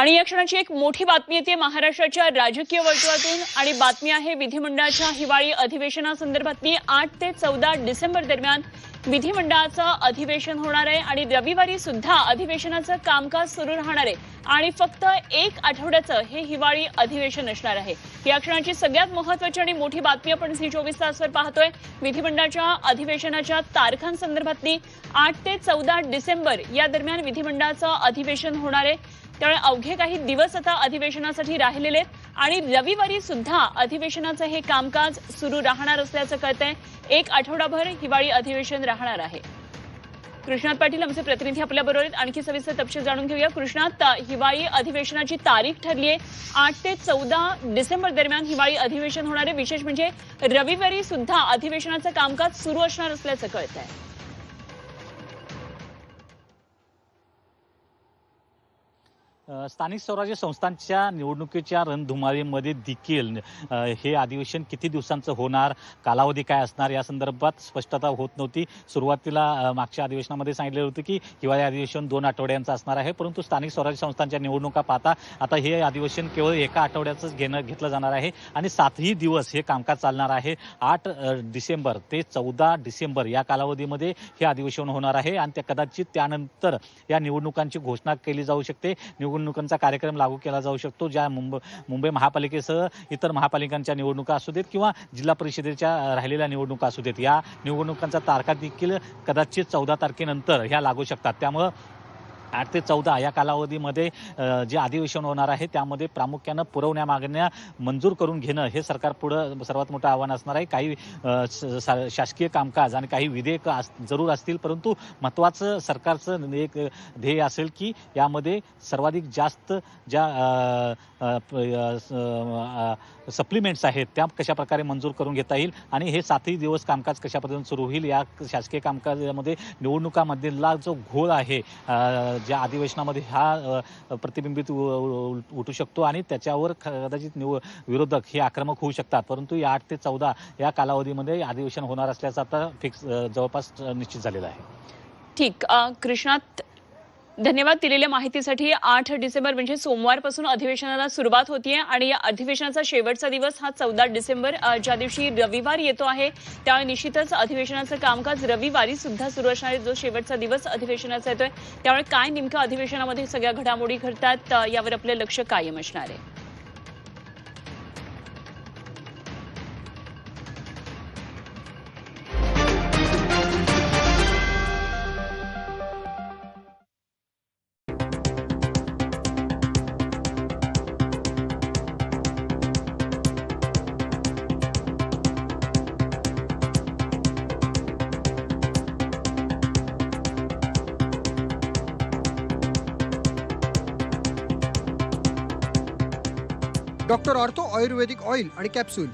आणि या क्षणाची एक मोठी बातमी येते महाराष्ट्राच्या राजकीय वर्तुळातून आणि बातमी आहे विधिमंडळाच्या हिवाळी अधिवेशनासंदर्भातली 8 ते 14 डिसेंबर दरम्यान विधिमंडळाचं अधिवेशन होणार आहे आणि रविवारी सुद्धा अधिवेशनाचं कामकाज सुरू राहणार आहे आणि फक्त एक आठवड्याचं हे हिवाळी अधिवेशन असणार आहे। या क्षणाची सगळ्यात महत्त्वाची आणि मोठी बातमी आपण झी24 तासवर पाहतोय। विधिमंडळाच्या अधिवेशनाच्या तारखांसंदर्भातली 8 ते 14 डिसेंबर या दरम्यान विधिमंडळाचं अधिवेशन होणार आहे। त्यामुळे अवघे काही दिवस आता अधिवेशनासाठी राहिलेले आहेत आणि रविवारी सुद्धा अधिवेशनाचं हे कामकाज सुरू राहणार असल्याचं कळतंय। एक आठवडाभर हिवाळी अधिवेशन राहणार आहे। कृष्णात पाटील आमचे प्रतिनिधी आपल्या बरोबर आहेत, आणखी सविस्तर तपशील जाणून घेऊया। कृष्णात, हिवाळी अधिवेशनाची तारीख ठरली आहे 8 ते 14 डिसेंबर दरम्यान हिवाळी अधिवेशन होणार आहे। विशेष म्हणजे रविवारी सुद्धा अधिवेशनाचं कामकाज सुरू असणार असल्याचं कळतंय। स्थानिक स्वराज्य संस्थांच्या निवडणुकीच्या रणधुमाळीमध्ये देखील हे अधिवेशन किती दिवसांचं होणार, कालावधी काय असणार या संदर्भात स्पष्टता होत नव्हती। सुरुवातीला मागच्या अधिवेशनामध्ये सांगितले होते की हिवाळी अधिवेशन 2 आठवड्यांचं असणार आहे, परंतु स्थानिक स्वराज्य संस्थांच्या निवडणुका पाहता आता हे अधिवेशन केवळ एका आठवड्याचंच घेतलं जाणार आहे आणि 7ही दिवस हे कामकाज चालणार आहे। 8 डिसेंबर ते 14 डिसेंबर या कालावधीमध्ये हे अधिवेशन होणार आहे आणि त्या कदाचित त्यानंतर या निवडणुकांची घोषणा केली जाऊ शकते। निवडणुकांचा कार्यक्रम लागू केला जाऊ शकतो, ज्या मुंबई महापालिकेसह इतर महापालिकांच्या निवडणुका असू देत किंवा जिल्हा परिषदेच्या राहिलेल्या निवडणुका असू देत, या निवडणुकांचा तारखा देखील कदाचित 14 तारखेनंतर ह्या लागू शकतात। त्यामुळे 8 ते 14 या कालावधीमध्ये जे अधिवेशन होणार आहे त्यामध्ये प्रामुख्यानं पुरवण्या मागण्या मंजूर करून घेणं हे सरकार पुढे सर्वात मोठं आव्हान असणार आहे। काही शासकीय कामकाज आणि काही विधेयक जरूर असतील, परंतु महत्त्वाचं सरकारचं एक ध्येय असेल की यामध्ये सर्वाधिक जास्त ज्या सप्लिमेंट्स आहेत त्या कशा प्रकारे मंजूर करून घेता येईल आणि हे 7ही दिवस कामकाज कशा पद्धतीने सुरू होईल। या शासकीय कामकाजामध्ये निवडणुकामधला जो घोळ आहे ज्या अधिवेशनामध्ये हा प्रतिबिंबित उठू शकतो आणि त्याच्यावर कदाचित विरोधक हे आक्रमक होऊ शकतात, परंतु या 8 ते 14 या कालावधीमध्ये अधिवेशन होणार असल्याचं आता फिक्स जवळपास निश्चित झालेलं आहे। ठीक, कृष्णात धन्यवाद दिलेल्या माहितीसाठी। 8 डिसेंबर म्हणजे सोमवारपासून अधिवेशनाला सुरुवात होतीये आणि या अधिवेशनाचा शेवटचा दिवस हा 14 डिसेंबर ज्या दिवशी रविवार येतो आहे, त्यामुळे निश्चितच अधिवेशनाचं कामकाज रविवारी सुद्धा सुरू असणार आहे, जो शेवटचा दिवस अधिवेशनाचा येतोय। त्यामुळे काय नेमकं अधिवेशनामध्ये सगळ्या घडामोडी घडतात यावर आपलं लक्ष कायम असणार आहे। डॉक्टर ऑर्थो आयुर्वेदिक ऑइल आणि कॅप्सूल